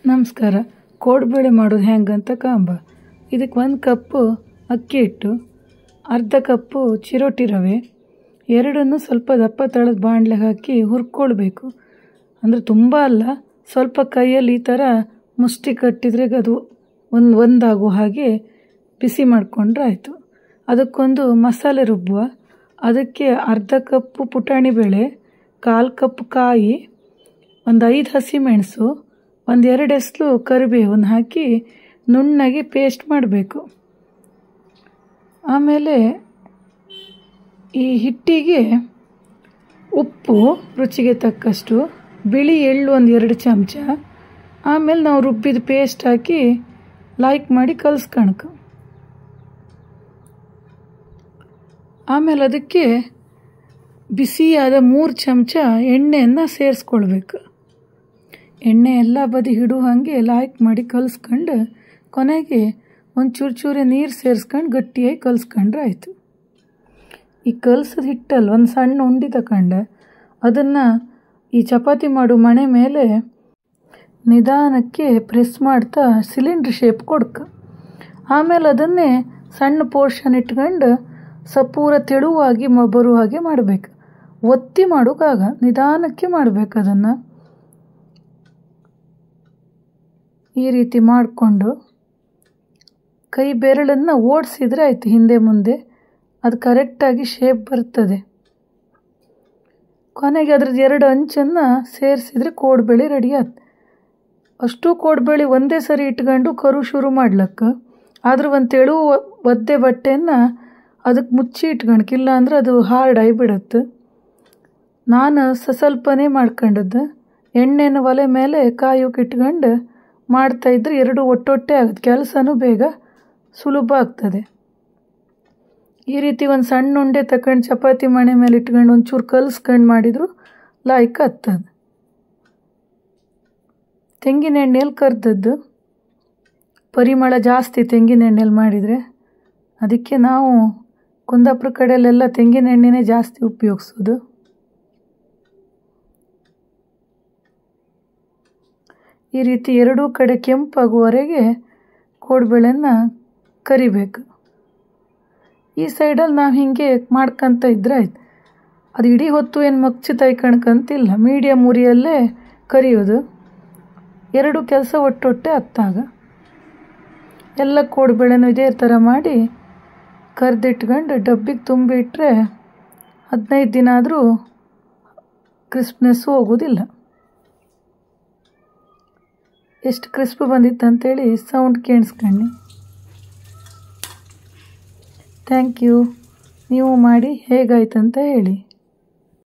ನಮಸ್ಕಾರ. ಕೋಡ್ಬೇಳೆ ಮಾಡೋದು ಹೆಂಗಂತ ಕಾಂಬ. ಇದಕ್ಕೆ 1 ಕಪ್ಪು ಅಕ್ಕಿ ಹಿಟ್ಟು, ಅರ್ಧ ಕಪ್ಪು ಚಿರೋಟಿ ರವೆ, ಎರಡನ್ನು ಸ್ವಲ್ಪ ದಪ್ಪ ತಳದ ಬಾಣಲೆಗೆ ಹಾಕಿ ಹುರ್ಕೊಳ್ಬೇಕು. ಅಂದರೆ ತುಂಬ ಅಲ್ಲ, ಸ್ವಲ್ಪ ಕೈಯಲ್ಲಿ ಈ ಥರ ಮುಷ್ಟಿ ಕಟ್ಟಿದ್ರೆ ಅದು ಒಂದಾಗುವ ಹಾಗೆ ಬಿಸಿ ಮಾಡಿಕೊಂಡ್ರೆ ಆಯಿತು. ಅದಕ್ಕೊಂದು ಮಸಾಲೆ ರುಬ್ಬುವ. ಅದಕ್ಕೆ ಅರ್ಧ ಕಪ್ಪು ಪುಟಾಣಿ ಬೇಳೆ, 1/4 ಕಪ್ ಕಾಯಿ, ಒಂದು 5 ಹಸಿಮೆಣಸು, 1-2 ಎಸ್ಲು ಕರಿಬೇವನ್ನು ಹಾಕಿ ನುಣ್ಣಗೆ ಪೇಸ್ಟ್ ಮಾಡಬೇಕು. ಆಮೇಲೆ ಈ ಹಿಟ್ಟಿಗೆ ಉಪ್ಪು ರುಚಿಗೆ ತಕ್ಕಷ್ಟು, ಬಿಳಿ ಎಳ್ಳು 1-2 ಚಮಚ, ಆಮೇಲೆ ನಾವು ರುಬ್ಬಿದ ಪೇಸ್ಟ್ ಹಾಕಿ ಲೈಕ್ ಮಾಡಿ ಕಲಿಸ್ಕಣಕು. ಆಮೇಲೆ ಅದಕ್ಕೆ ಬಿಸಿಯಾದ 3 ಚಮಚ ಎಣ್ಣೆಯನ್ನು ಸೇರಿಸ್ಕೊಳ್ಬೇಕು. ಎಣ್ಣೆ ಎಲ್ಲ ಬದಿ ಹಿಡು ಹಾಗೆ ಲಾಯ್ಕ್ ಮಾಡಿ ಕಲಿಸ್ಕೊಂಡು ಕೊನೆಗೆ ಒಂದು ಚೂರೆ ನೀರು ಸೇರಿಸ್ಕೊಂಡು ಗಟ್ಟಿಯಾಗಿ ಕಲಿಸ್ಕೊಂಡ್ರೆ ಆಯಿತು. ಈ ಕಲಸಿದ ಹಿಟ್ಟಲ್ಲಿ ಒಂದು ಸಣ್ಣ ಉಂಡೆ ತಗೊಂಡೆ ಅದನ್ನು ಈ ಚಪಾತಿ ಮಾಡೋ ಮಣೆ ಮೇಲೆ ನಿಧಾನಕ್ಕೆ ಪ್ರೆಸ್ ಮಾಡ್ತಾ ಸಿಲಿಂಡ್ರ್ ಶೇಪ್ ಕೊಡ್ಕ. ಆಮೇಲೆ ಅದನ್ನೇ ಸಣ್ಣ ಪೋರ್ಷನ್ ಇಟ್ಕೊಂಡು ಪೂರ ತೆಳುವಾಗಿ ಬರುವ ಹಾಗೆ ಮಾಡಬೇಕು. ಒತ್ತಿ ಮಾಡೋಕ್ಕಾಗ ನಿಧಾನಕ್ಕೆ ಮಾಡಬೇಕು. ಅದನ್ನು ಈ ರೀತಿ ಮಾಡಿಕೊಂಡು ಕೈ ಬೆರಳನ್ನು ಓಡಿಸಿದ್ರೆ ಆಯಿತು ಹಿಂದೆ ಮುಂದೆ, ಅದು ಕರೆಕ್ಟಾಗಿ ಶೇಪ್ ಬರ್ತದೆ. ಕೊನೆಗೆ ಅದ್ರದ್ದು 2 ಅಂಚನ್ನು ಸೇರಿಸಿದರೆ ಕೋಡ್ಬೇಳೆ ರೆಡಿ ಆಯ್ತು. ಅಷ್ಟು ಕೋಡ್ಬೇಳೆ ಒಂದೇ ಸರಿ ಇಟ್ಕೊಂಡು ಕರು ಶುರು ಮಾಡ್ಲಕ್ಕ. ಆದ್ರೆ ಒಂದು ತೆಳು ಒದ್ದೆ ಬಟ್ಟೆಯನ್ನು ಅದಕ್ಕೆ ಮುಚ್ಚಿ ಇಟ್ಕೊಳಕ್ಕಿಲ್ಲ ಅಂದ್ರೆ ಅದು ಹಾರ್ಡ್ ಆಗಿಬಿಡತ್ತೆ. ನಾನು ಸ್ವಲ್ಪನೇ ಮಾಡ್ಕೊಂಡದ್ದು. ಎಣ್ಣೆನ ಒಲೆ ಮೇಲೆ ಕಾಯೋಕೆ ಇಟ್ಕೊಂಡು ಮಾಡ್ತಾಯಿದ್ರೆ 2 ಒಟ್ಟೊಟ್ಟೆ ಆಗುತ್ತೆ. ಕೆಲಸನೂ ಬೇಗ ಸುಲಭ ಆಗ್ತದೆ. ಈ ರೀತಿ ಒಂದು ಸಣ್ಣ ಉಂಡೆ ತಗೊಂಡು ಚಪಾತಿ ಮಣೆ ಮೇಲೆ ಇಟ್ಕೊಂಡು ಒಂಚೂರು ಕಲಿಸ್ಕೊಂಡು ಮಾಡಿದ್ರು ಲಾಯ್ಕ್ ಆಗ್ತದೆ. ತೆಂಗಿನ ಎಣ್ಣೆಯಲ್ಲಿ ಕರ್ದದ್ದು, ಪರಿಮಳ ಜಾಸ್ತಿ ತೆಂಗಿನ ಎಣ್ಣೆಯಲ್ಲಿ ಮಾಡಿದರೆ. ಅದಕ್ಕೆ ನಾವು ಕುಂದಾಪುರ ಕಡೆಯಲ್ಲೆಲ್ಲ ತೆಂಗಿನ ಎಣ್ಣೆನೇ ಜಾಸ್ತಿ ಉಪಯೋಗಿಸೋದು. ಈ ರೀತಿ 2 ಕಡೆ ಕೆಂಪಾಗುವವರೆಗೆ ಕೋಡ್ಬೇಳೆನ ಕರಿಬೇಕು. ಈ ಸೈಡಲ್ಲಿ ನಾವು ಹೀಗೆ ಮಾಡ್ಕೊತ ಇದ್ರೆ ಆಯ್ತು. ಅದು ಇಡೀ ಹೊತ್ತು ಏನು ಮಗ್ಚಿ ತೈಕಣ್ಕಂತಿಲ್ಲ, ಮೀಡಿಯಮ್ ಉರಿಯಲ್ಲೇ ಕರಿಯೋದು. 2 ಕೆಲಸ ಒಟ್ಟೊಟ್ಟೆ ಹತ್ತಾಗ ಎಲ್ಲ ಕೋಡ್ಬೇಳೆನೂ ಇದೇ ಥರ ಮಾಡಿ ಕರೆದಿಟ್ಕೊಂಡು ಡಬ್ಬಿಗೆ ತುಂಬಿ ಇಟ್ಟರೆ 15 ದಿನ ಆದರೂ ಕ್ರಿಸ್ಪ್ನೆಸ್ಸು ಹೋಗೋದಿಲ್ಲ. ಎಷ್ಟು ಕ್ರಿಸ್ಪ್ ಬಂದಿತ್ತು ಅಂತೇಳಿ ಸೌಂಡ್ ಕೇಳಿಸ್ಕೊಂಡು. Thank you. ನೀವು ಮಾಡಿ ಹೇಗಾಯ್ತು ಅಂತ ಹೇಳಿ.